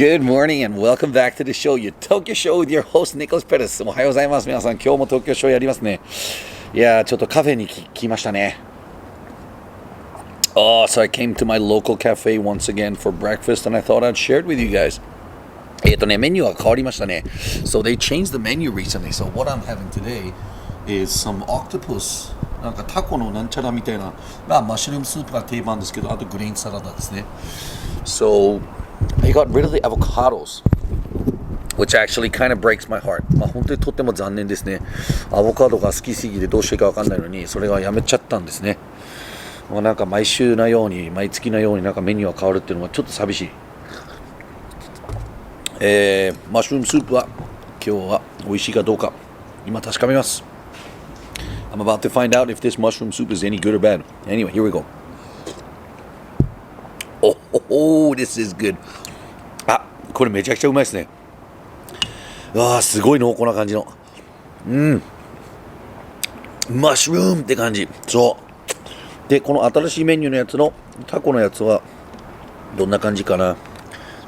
Good morning and welcome back to the show, your Tokyo Show with your host Nicholas Pettas. おはようございます。皆さん、今日も東京ショーやりますね。いやー、ちょっとカフェに来ましたね。So I came to my local cafe once again for breakfast and I thought I'd share it with you guys. メニューは変わりましたね。So they changed the menu recently. So what I'm having today is some octopus. なんかタコのなんちゃらみたいな、マッシュルームスープが定番ですけど、あとグリーンサラダですね。So I got rid of the avocados, which actually kind of breaks my heart. 本当にとっても残念ですね。アボカドが好きすぎてどうしていいか分かんないのに、それがやめちゃったんですね。なんか毎週のように、毎月のようになんかメニューが変わるっていうのはちょっと寂しい。マッシュルームスープは今日は美味しいかどうか今確かめます。I'm about to find out if this mushroom soup is any good or bad. Anyway, here we go. Oh, this is good. これめちゃくちゃうまいですね。すごい濃厚な感じの。マッシュルームって感じ。そう。で、この新しいメニューのやつのタコのやつはどんな感じかな。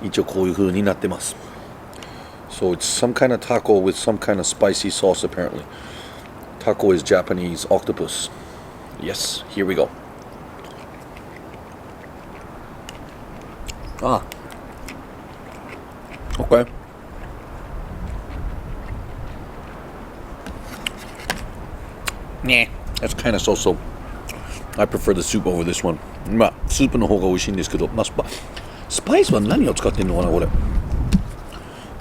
一応こういう風になってます。So it's some kind of taco with some kind of spicy sauce apparently. Taco is Japanese octopus. Yes, here we go. Okay. Nah, that's kind of so-so. I prefer the soup over this one. スープの方が美味しいんですけど、スパイスは何を使ってんのかなこれ。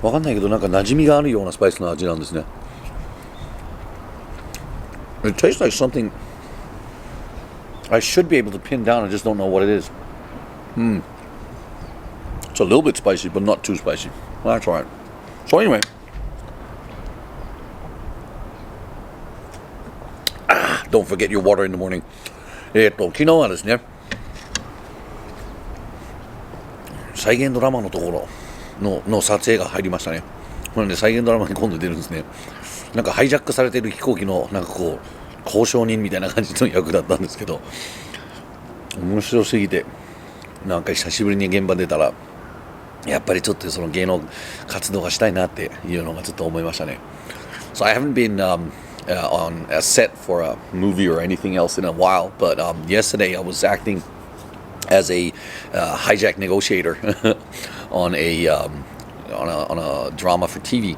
わかんないけどなんか馴染みがあるようなスパイスの味なんですね。It tastes like something I should be able to pin down. I just don't know what it is. It's a little bit spicy, but not too spicy. Well, that's alright. So anyway, don't forget your water in the morning. 昨日はですね、再現ドラマのところの撮影が入りましたね。なので再現ドラマに今度出るんですね。なんかハイジャックされている飛行機のなんかこう交渉人みたいな感じの役だったんですけど、面白すぎてなんか久しぶりに現場出たらやっぱりちょっとその芸能活動がしたいなっていうのがちょっと思いましたね。So I haven't been on a set for a movie or anything else in a while, but yesterday I was acting as a hijack negotiator on a drama for TV.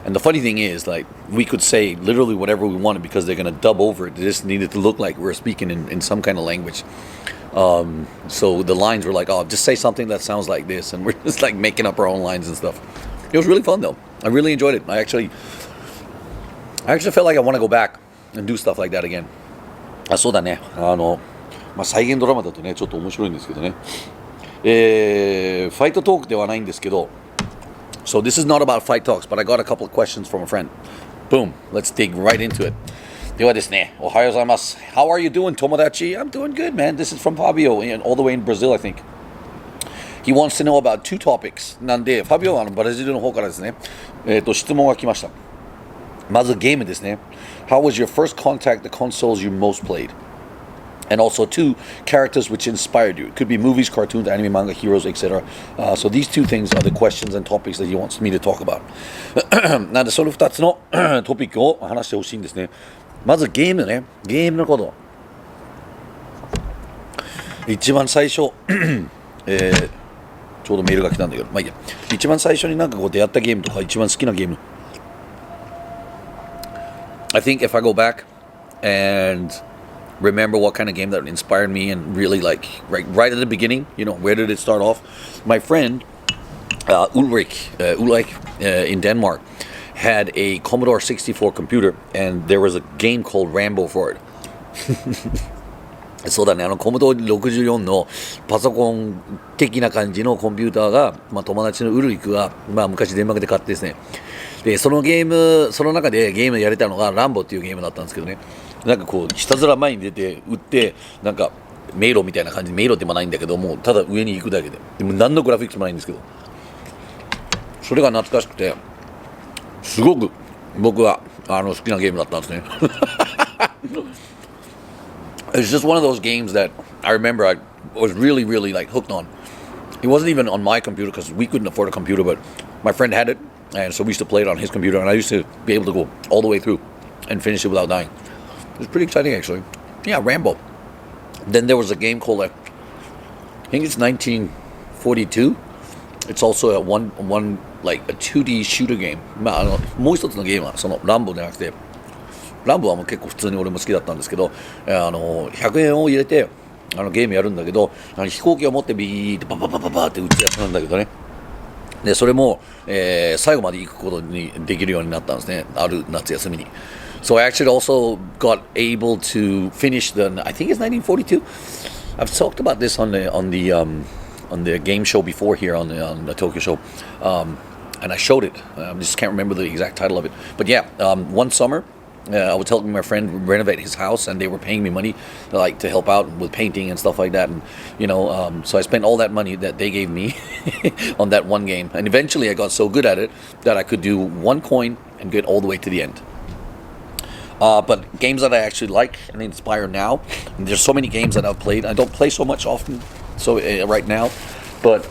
And the funny thing is, like, we could say literally whatever we wanted because they're going to dub over it. They just needed to look like we're speaking in some kind of language. So the lines were like, just say something that sounds like this. And we're just like making up our own lines and stuff. It was really fun though. I really enjoyed it. I actually felt like I want to go back and do stuff like that again. そうだね。再現ドラマだとね、ちょっと面白いんですけどね。ファイトトークではないんですけど、So this is not about fight talks, but I got a couple of questions from a friend. Boom, let's dig right into it. ではですね、おはようございます。How are you doing, Tomodachi? I'm doing good, man. This is from Fabio, all the way in Brazil, I think. He wants to know about two topics. なんで、ファビオはブラジルの方からですね、質問が来ました。まずゲームですね。How was your first contact the consoles you most played?And also two characters which inspired you. It could be movies, cartoons, anime, manga, heroes, etc. So these two things are the questions and topics that he wants me to talk about. なんでその2つのトピックを話してほしいんですね。まずゲームね。ゲームのこと。一番最初、ちょうどメールが来たんだけど、まあいいや。一番最初になんかこう出会ったゲームとか一番好きなゲーム。I think if I go back and...remember what kind of game that inspired me and really like right at the beginning, where did it start off? My friend Ulrich in Denmark had a Commodore 64 computer and there was a game called Rambo for it. そうだね、コモド64のパソコン的な感じのコンピューターが、友達のウルリクが、昔デンマークで買ってですね。で、その中でゲームやれたのがランボっていうゲームだったんですけどね。なんかこう、ひたすら前に出て、撃って、なんか迷路みたいな感じで、迷路でもないんだけども、ただ上に行くだけで。でも何のグラフィックスもないんですけど。それが懐かしくて、すごく僕は好きなゲームだったんですね。It's just one of those games that I remember I was really, really like hooked on. It wasn't even on my computer because we couldn't afford a computer, but my friend had it, and so we used to play it on his computer, and I used to be able to go all the way through and finish it without dying. It was pretty exciting, actually. Yeah, Rambo. Then there was a game called, I think it's 1942. It's also a like a 2D shooter game. まあ、もう一つのゲームはそのランボじゃなくて、ランボはもう結構普通に俺も好きだったんですけど、100円を入れてゲームやるんだけど、飛行機を持ってビーってバババババって撃つやつなんだけどね。でそれも、最後まで行くことにできるようになったんですね。ある夏休みに。So I actually also got able to finish I think it's 1942. I've talked about this on the game show before here on the Tokyo Show, and I showed it. I just can't remember the exact title of it. But yeah, one summer. I was helping my friend renovate his house, and they were paying me money, like to help out with painting and stuff like that. And so I spent all that money that they gave me on that one game. And eventually, I got so good at it that I could do one coin and get all the way to the end. But games that I actually like and inspire now, and there's so many games that I've played. I don't play so much often, so right now, but.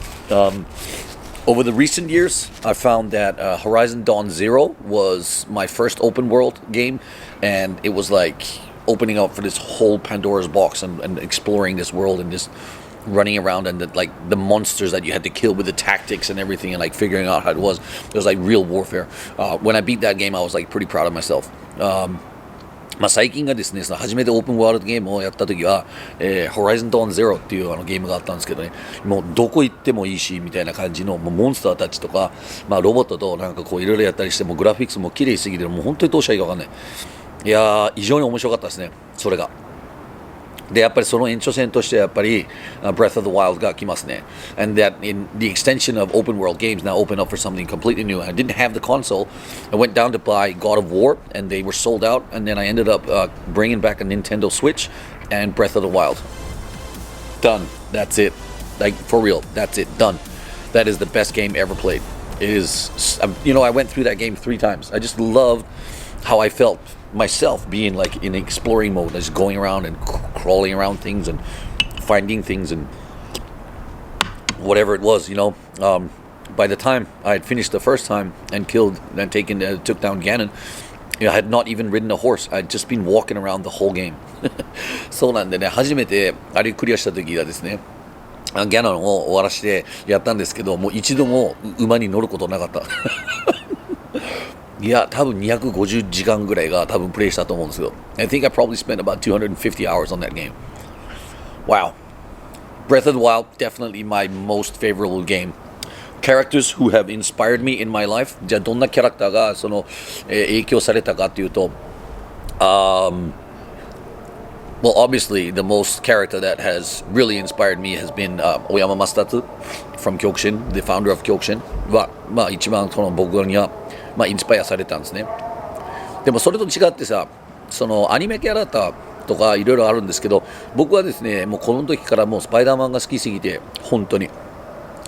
Over the recent years, I found that Horizon Dawn Zero was my first open world game, and it was like opening up for this whole Pandora's box and exploring this world and just running around and the monsters that you had to kill with the tactics and everything and like figuring out how it was. It was like real warfare. When I beat that game, I was like pretty proud of myself. まあ最近がですね、その初めてオープンワールドゲームをやった時は、Horizon Dawn Zero っていうゲームがあったんですけどね、もうどこ行ってもいいしみたいな感じのもうモンスターたちとか、まあ、ロボットとなんかこういろいろやったりして、もうグラフィックスも綺麗すぎてもう本当にどうしたらいいか分かんない。いやー異常に面白かったですね、それが。でやっぱりその延長線としてやっぱり、Breath of the Wild が来ますね。And that in the extension of open world games now open up for something completely new. I didn't have the console. I went down to buy God of War and they were sold out. And then I ended up bringing back a Nintendo Switch and Breath of the Wild. Done. That's it. Like for real. That's it. Done. That is the best game ever played. It is. I went through that game 3 times. I just loved how I felt myself being like in exploring mode, just going around and crawling around things and finding things and whatever it was, by the time I had finished the first time and took down Ganon, I had not even ridden a horse. I had just been walking around the whole game. そうなんでね、初めてあれクリアした時がですね、ギャノンを終わらしてやったんですけど、もう一度も馬に乗ることなかった。いや、多分250時間ぐらいが多分プレイしたと思うんですよ。I think I probably spent about 250 hours on that game. Wow. Breath of the Wild, definitely my most favorable game. Characters who have inspired me in my life. じゃあどんなキャラクターがその、影響されたかっていうと、well, obviously, the most character that has really inspired me has been Oyama Masatatsu from Kyokushin, the founder of Kyokushin. は、まあ一番その僕にはまあ、インスパイアされたんですね。でもそれと違ってさ、そのアニメキャラクターとかいろいろあるんですけど、僕はですね、もうこの時からもうスパイダーマンが好きすぎて、本当に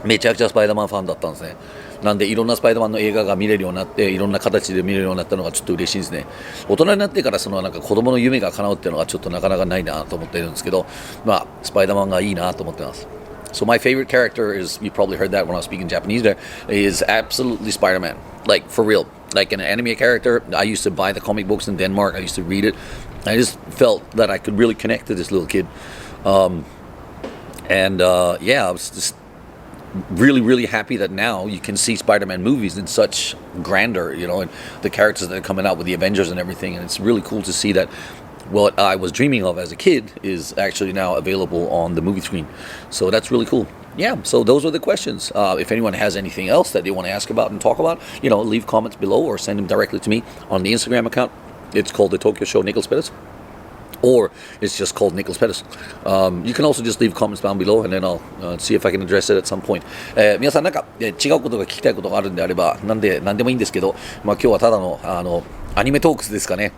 めちゃくちゃスパイダーマンファンだったんですね。なんでいろんなスパイダーマンの映画が見れるようになって、いろんな形で見れるようになったのがちょっと嬉しいですね。大人になってからそのなんか子供の夢が叶うっていうのがちょっとなかなかないなと思っているんですけど、まあスパイダーマンがいいなと思ってます。So my favorite character is, you probably heard that when I was speaking Japanese there, is absolutely Spider-Man. Like, for real. Like an anime character, I used to buy the comic books in Denmark. I used to read it. I just felt that I could really connect to this little kid. I was just really, really happy that now you can see Spider-Man movies in such grandeur, and the characters that are coming out with the Avengers and everything. And it's really cool to see that what I was dreaming of as a kid is actually now available on the movie screen. So that's really cool. Yeah, so those are the questions. If anyone has anything else that they want to ask about and talk about, leave comments below or send them directly to me on the Instagram account. It's called the Tokyo Show Nicholas Pettas. Or it's just called Nicholas Pettas. You can also just leave comments down below and then I'll see if I can address it at some point. 皆さんなんか違うことが聞きたいことがあるんであれば何でもいいんですけど、今日はただのアニメトークスですかね。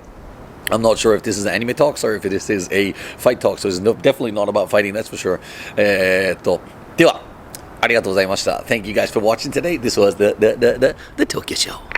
I'm not sure if this is an anime talks or if this is a fight talk, so it's definitely not about fighting, that's for sure. では、ありがとうございました。Thank you guys for watching today. This was the Tokyo Show.